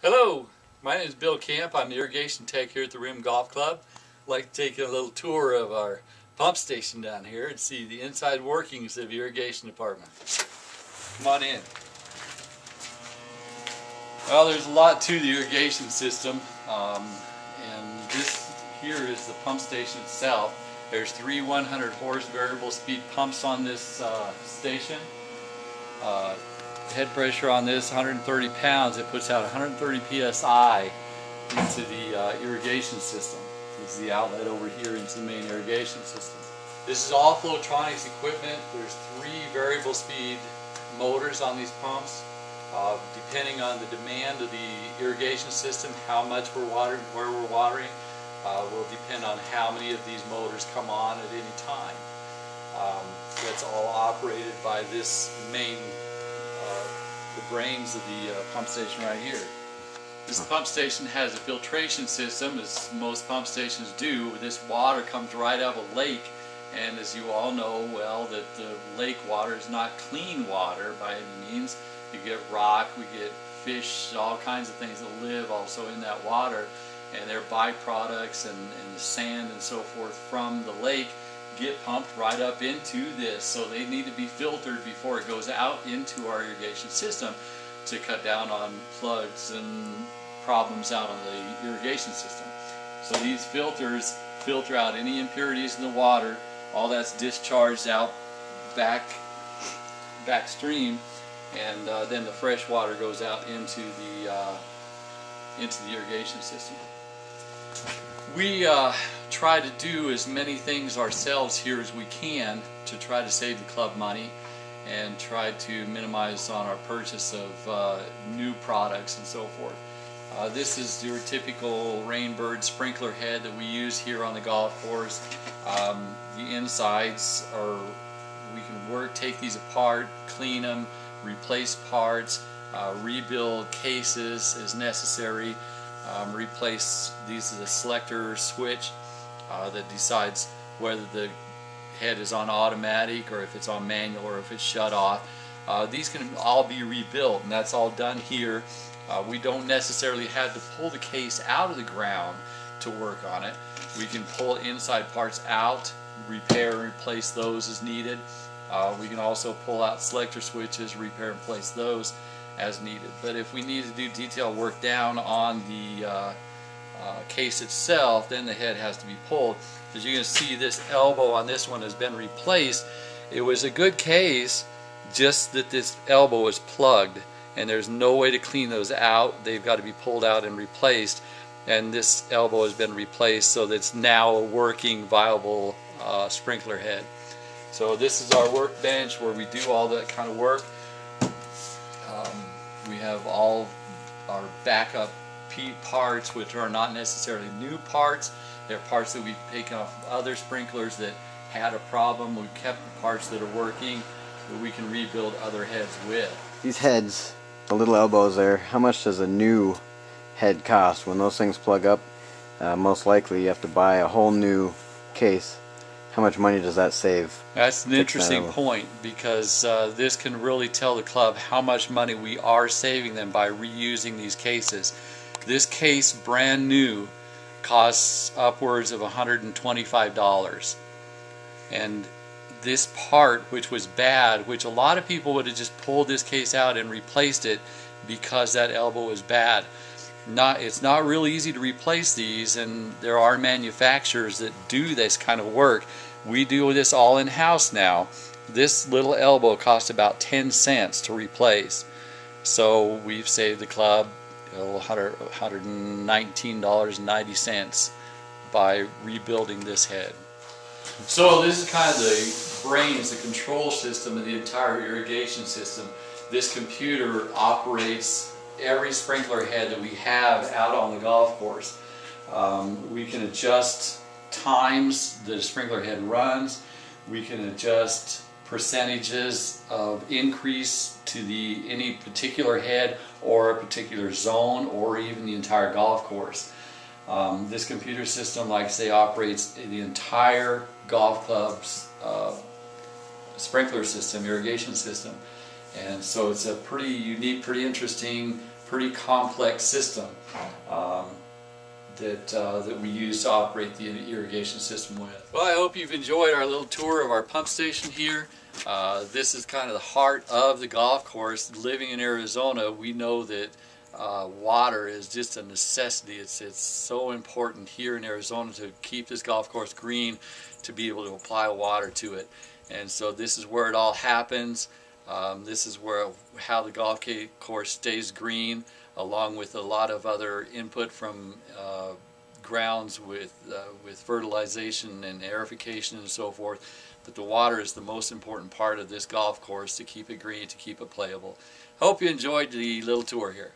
Hello, my name is Bill Camp. I'm the irrigation tech here at the Rim Golf Club. I'd like to take a little tour of our pump station down here and see the inside workings of the irrigation department. Come on in. Well, there's a lot to the irrigation system, and this here is the pump station itself. There's three 100 horse variable speed pumps on this station. Head pressure on this 130 pounds. It puts out 130 psi into the irrigation system. This is the outlet over here into the main irrigation system. This is all Flowtronics equipment. There's three variable speed motors on these pumps. Depending on the demand of the irrigation system, how much we're watering, where we're watering, will depend on how many of these motors come on at any time. That's all operated by this main the brains of the pump station right here. This pump station has a filtration system, as most pump stations do. This water comes right out of a lake, and as you all know well, that the lake water is not clean water by any means. You get rock, we get fish, all kinds of things that live also in that water, and their byproducts and the sand and so forth from the lake get pumped right up into this, so they need to be filtered before it goes out into our irrigation system to cut down on plugs and problems out on the irrigation system. So these filters filter out any impurities in the water. All that's discharged out backstream, and then the fresh water goes out into the irrigation system. We try to do as many things ourselves here as we can to try to save the club money and try to minimize on our purchase of new products and so forth. This is your typical Rainbird sprinkler head that we use here on the golf course. The insides are, we can take these apart, clean them, replace parts, rebuild cases as necessary. Replace these as a selector switch that decides whether the head is on automatic or if it's on manual or if it's shut off. These can all be rebuilt, and that's all done here. We don't necessarily have to pull the case out of the ground to work on it. We can pull inside parts out, repair and replace those as needed. We can also pull out selector switches, repair and place those as needed. But if we need to do detail work down on the case itself, then the head has to be pulled. As you can see, this elbow on this one has been replaced. It was a good case, just that this elbow is plugged and there's no way to clean those out. They've got to be pulled out and replaced, and this elbow has been replaced so that it's now a working, viable sprinkler head. So this is our workbench where we do all that kind of work. We have all our backup parts, which are not necessarily new parts. They're parts that we've taken off other sprinklers that had a problem. We've kept the parts that are working that we can rebuild other heads with. These heads, the little elbows there, how much does a new head cost? When those things plug up, most likely you have to buy a whole new case. How much money does that save? That's an interesting point, because this can really tell the club how much money we are saving them by reusing these cases. This case, brand new, costs upwards of $125. And this part, which was bad, which a lot of people would have just pulled this case out and replaced it because that elbow was bad. It's not really easy to replace these, and there are manufacturers that do this kind of work. We do this all in-house now. This little elbow costs about 10 cents to replace. So we've saved the club $119.90 by rebuilding this head. So this is kind of the brains, the control system of the entire irrigation system. This computer operates every sprinkler head that we have out on the golf course. We can adjust times the sprinkler head runs. We can adjust percentages of increase to any particular head or a particular zone or even the entire golf course. This computer system, like I say, operates the entire golf club's sprinkler system, irrigation system. And so it's a pretty unique, pretty interesting, pretty complex system that we use to operate the irrigation system with. Well, I hope you've enjoyed our little tour of our pump station here. This is kind of the heart of the golf course. Living in Arizona, we know that water is just a necessity. It's so important here in Arizona to keep this golf course green, to be able to apply water to it. And so this is where it all happens. This is how the golf course stays green, along with a lot of other input from grounds with fertilization and aerification and so forth. But the water is the most important part of this golf course to keep it green, to keep it playable. Hope you enjoyed the little tour here.